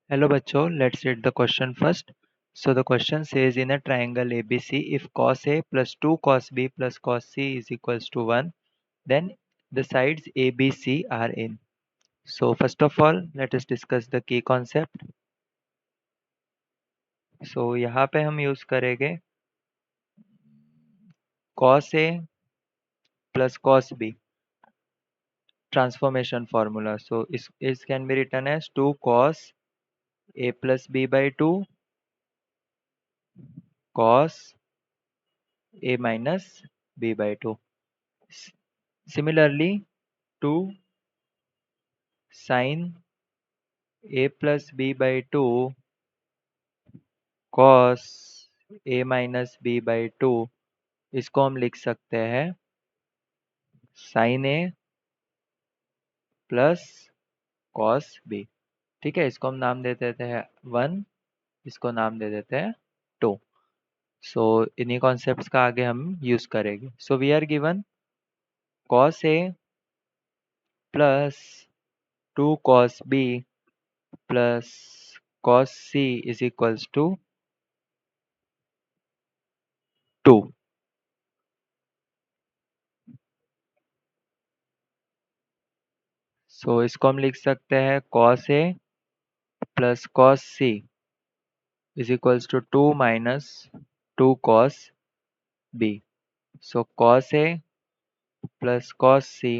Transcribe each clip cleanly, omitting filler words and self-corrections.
Hello बच्चों, let's read the question first. So the question says in a triangle ABC, if cos A plus 2 cos B plus cos C is equals to 1, then the sides ABC are in. So first of all, let us discuss the key concept. So यहाँ पे हम use करेंगे cos A plus cos B transformation formula. So is can be written as 2 cos A plus B by 2 cos A minus B by 2. Similarly, 2 sin A plus B by 2 cos A minus B by 2, इसको हम लिख सकते हैं sin A plus cos B. ठीक है, इसको हम नाम दे देते हैं 1, इसको नाम दे देते हैं 2. सो इन्हीं कॉन्सेप्ट्स का आगे हम यूज करेंगे. So we are given cos A plus 2 cos B plus cos C is equals to 2. So इसको हम लिख सकते हैं cos A plus cos C is equals to 2 minus 2 cos B. So cos A plus cos C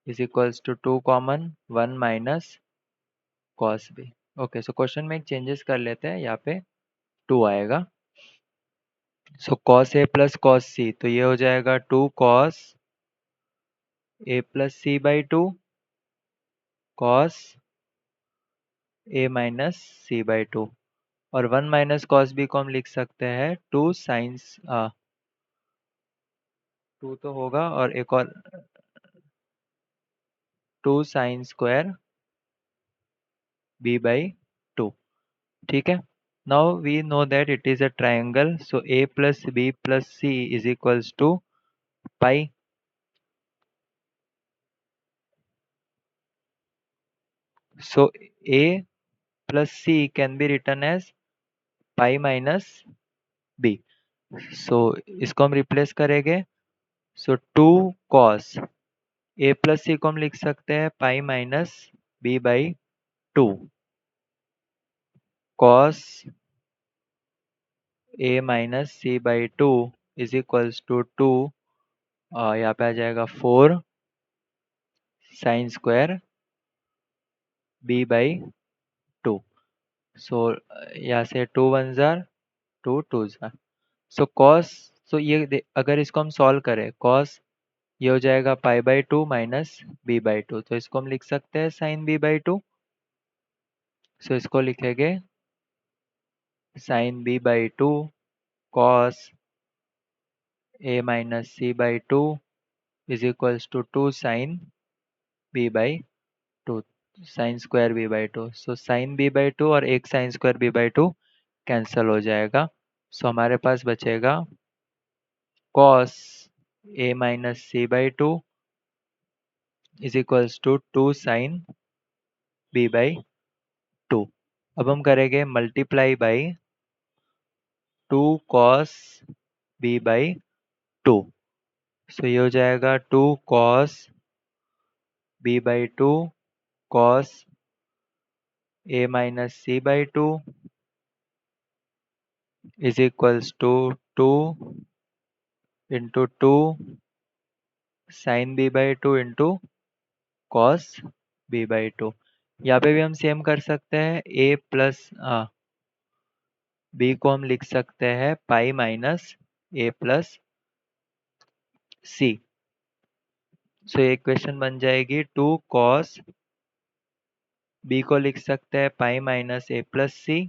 is equals to 2 common 1 minus cos B. Okay, so question में एक changes कर लेते हैं, यहाँ पे 2 आएगा. सो cos A plus cos C, तो ये हो जाएगा 2 cos A plus C by 2 cos A minus C by 2. और 1 माइनस cos B को हम लिख सकते हैं 2 साइंस 2 तो होगा और एक और 2 साइन स्क्वायर B बाई 2. ठीक है. Now we know that it is a triangle, so A plus B plus C is equals to pi. So A plus C can be written as pi minus B. So इसको हम replace करेंगे. So 2 cos A plus C को हम लिख सकते हैं pi minus B by 2. Cos A minus C by 2 is equals to 2, यहाँ पे आ जाएगा 4 sign square B by 2. So यहाँ से 2 वन जार 2 टू जार. सो कॉस, सो अगर इसको हम सॉल्व करें कॉस, ये हो जाएगा pi by 2 minus B by 2, तो इसको हम लिख सकते हैं साइन B बाई 2. सो इसको लिखेंगे sine B by 2 cos A minus C by 2 is equals to 2 sine B by 2, sine square B by 2. So sine B by 2 और एक sine square B by 2 cancel हो जाएगा. So हमारे पास बचेगा cos A minus C by 2 is equals to 2 sine B by 2. अब हम करेंगे multiply by 2 cos B by 2. सो ये हो जाएगा 2 cos B by 2 cos A minus C by 2 is equals to 2 into 2 sine B by 2 into cos B by 2. यहाँ पे भी हम सेम कर सकते हैं. A प्लस B को हम लिख सकते हैं pi minus A plus C. सो ये इक्वेशन बन जाएगी 2 cos B को लिख सकते हैं pi minus A plus C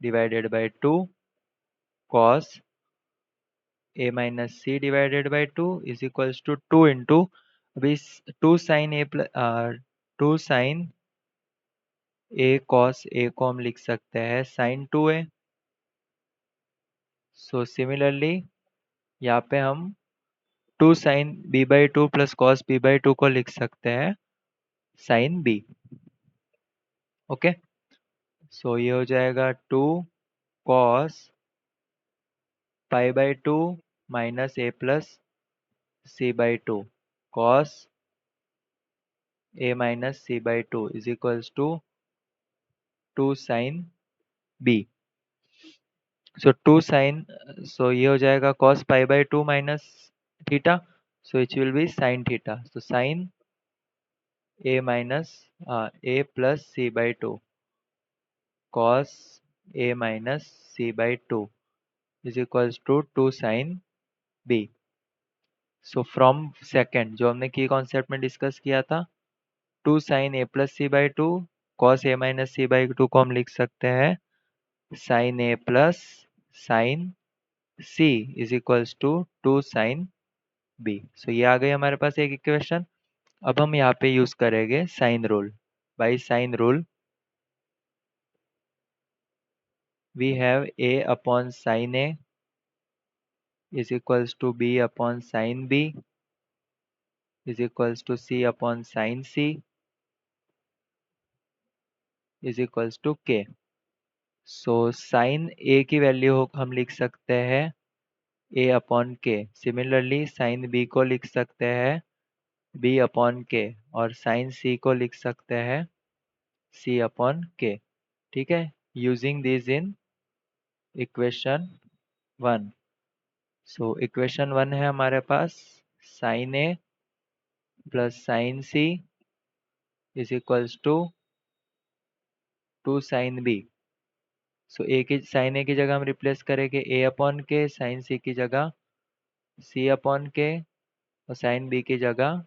divided by 2 cos A minus C divided by 2 is equals to 2 into, अभी 2 sine A plus 2 sine A cos A को हम लिख सकते हैं साइन 2A. सो सिमिलरली यहाँ पे हम 2 sine B by 2 plus cos B by 2 को लिख सकते हैं साइन B. ओके. सो ये हो जाएगा 2 cos pi by two minus A plus C by two cos A minus C by two is equals to 2 sine B. So 2 sine, so ये हो जाएगा cos pi by two minus theta, so it will be sine theta. So sine A minus A plus C by two cos A minus C by two is equals to 2 sine B. So from second जो हमने की concept में discuss किया था, 2 sine A plus C by two cos A minus C by two को हम लिख सकते हैं sine A plus sine C is equals to 2 sine B. So ये आ गई हमारे पास एक इक्वेशन. अब हम यहाँ पे यूज करेंगे sine rule. By sine rule we have A upon sine A is equals to B upon sine B is equals to C upon sine C is equals to K. So sine ए की value हम लिख सकते हैं ए upon के. Similarly sine B को लिख सकते हैं बी अपॉन के, और साइन सी को लिख सकते हैं सी अपॉन के. ठीक है, using this in equation 1. So equation 1 है हमारे पास sine A plus sine C is equals to 2 sine B. So A की साइन ए की जगह हम रिप्लेस करेंगे ए अपॉन के, साइन सी की जगह सी अपॉन के, और साइन बी की जगह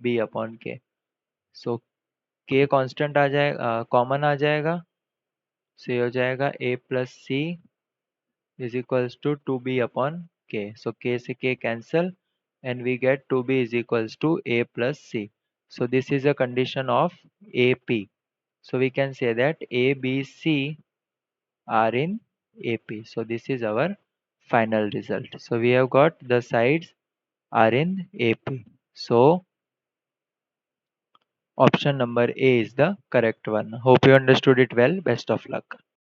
बी अपॉन के. सो के कांस्टेंट आ जाएगा, कॉमन आ जाएगा. सो ये हो जाएगा A plus C is equals to 2b upon K. So K से K cancel and we get 2b is equals to a plus c. So this is a condition of AP. So we can say that A, B, C are in AP. So this is our final result. So we have got the sides are in AP. So option number A is the correct one. Hope you understood it well. Best of luck.